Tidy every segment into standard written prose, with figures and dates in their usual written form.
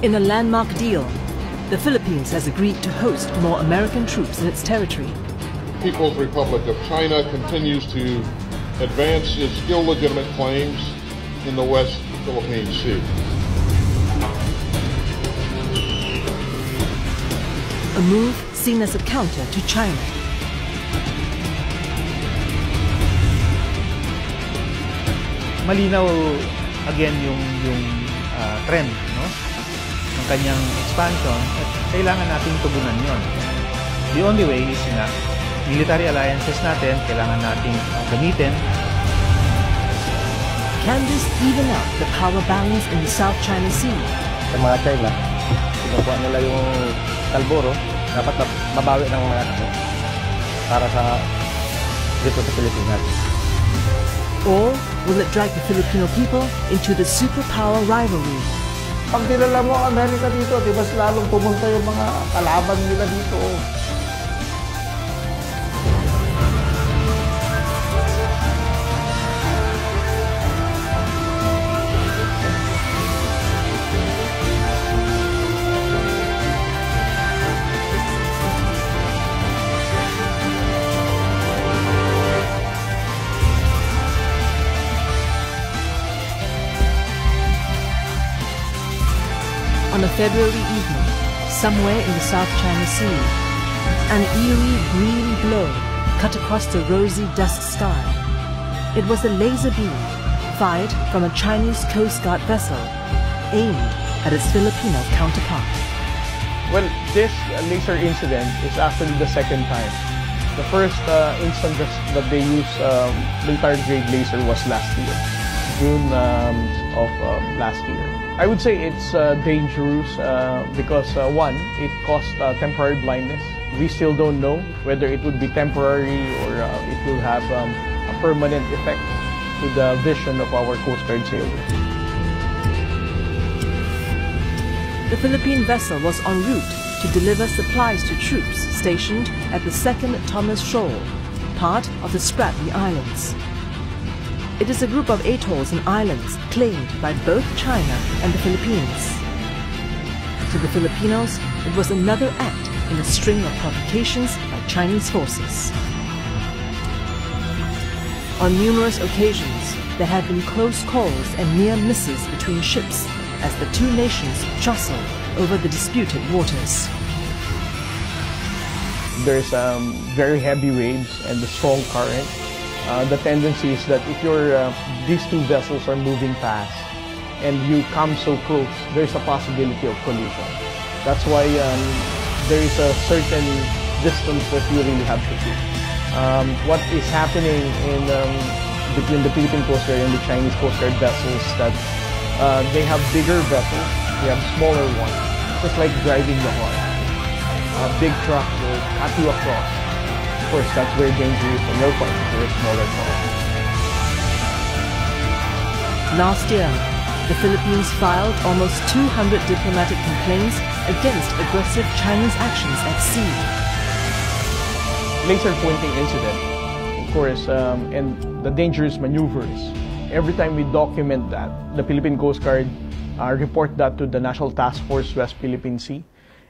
In a landmark deal, the Philippines has agreed to host more American troops in its territory. People's Republic of China continues to advance its illegitimate claims in the West Philippine Sea. A move seen as a counter to China. Malinaw again yung trend, no? Ng kanyang expansion at kailangan nating tugunan yon. The only way is na military alliances natin kailangan nating gamitin. Can this even out the power balance in the South China Sea? Sa mga China, kinukuha nila yung Talboro, dapat mabawi ng mga para sa dito sa Pilipinas. Or will it drag the Filipino people into the superpower rivalry? Pag dinala mo ang Amerika dito, di ba lalong pumunta yung mga kalaban nila dito? On a February evening, somewhere in the South China Sea, an eerie green glow cut across the rosy dusk sky. It was a laser beam fired from a Chinese Coast Guard vessel, aimed at its Filipino counterpart. Well, this laser incident is actually the second time. The first instance that they used military-grade laser was last year, June of last year. I would say it's dangerous because one, it caused temporary blindness. We still don't know whether it would be temporary or it will have a permanent effect to the vision of our Coast Guard sailors. The Philippine vessel was en route to deliver supplies to troops stationed at the 2nd Thomas Shoal, part of the Spratly Islands. It is a group of atolls and islands claimed by both China and the Philippines. To the Filipinos, it was another act in a string of provocations by Chinese forces. On numerous occasions, there have been close calls and near misses between ships as the two nations jostle over the disputed waters. There's very heavy waves and the strong current. The tendency is that if these two vessels are moving fast and you come so close, there's a possibility of collision. That's why there is a certain distance that you really have to keep. What is happening between the Philippine Coast Guard and the Chinese Coast Guard vessels that they have bigger vessels, they have smaller ones. Just like driving the horse. A big truck will cut you across. Of course, that's very dangerous on your part if you're a smaller car. Last year, the Philippines filed almost 200 diplomatic complaints against aggressive Chinese actions at sea. Laser pointing incident, of course, and the dangerous maneuvers. Every time we document that, the Philippine Coast Guard report that to the National Task Force West Philippine Sea,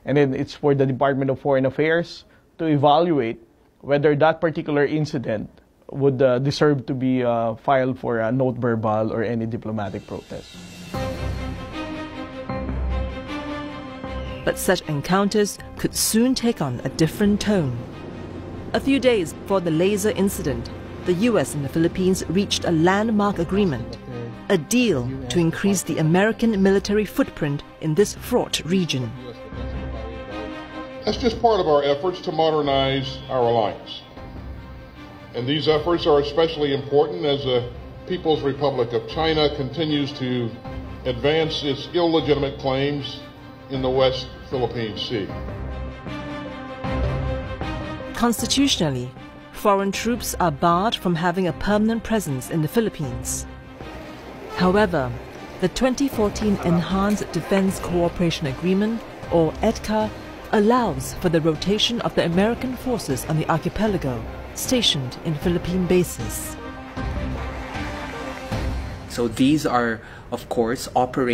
and then it's for the Department of Foreign Affairs to evaluate whether that particular incident would deserve to be filed for a note verbal or any diplomatic protest. But such encounters could soon take on a different tone. A few days before the laser incident, the US and the Philippines reached a landmark agreement, a deal to increase the American military footprint in this fraught region. That's just part of our efforts to modernize our alliance. And these efforts are especially important as the People's Republic of China continues to advance its illegitimate claims in the West Philippine Sea. Constitutionally, foreign troops are barred from having a permanent presence in the Philippines. However, the 2014 Enhanced Defense Cooperation Agreement, or EDCA, allows for the rotation of the American forces on the archipelago stationed in Philippine bases. So these are, of course, operating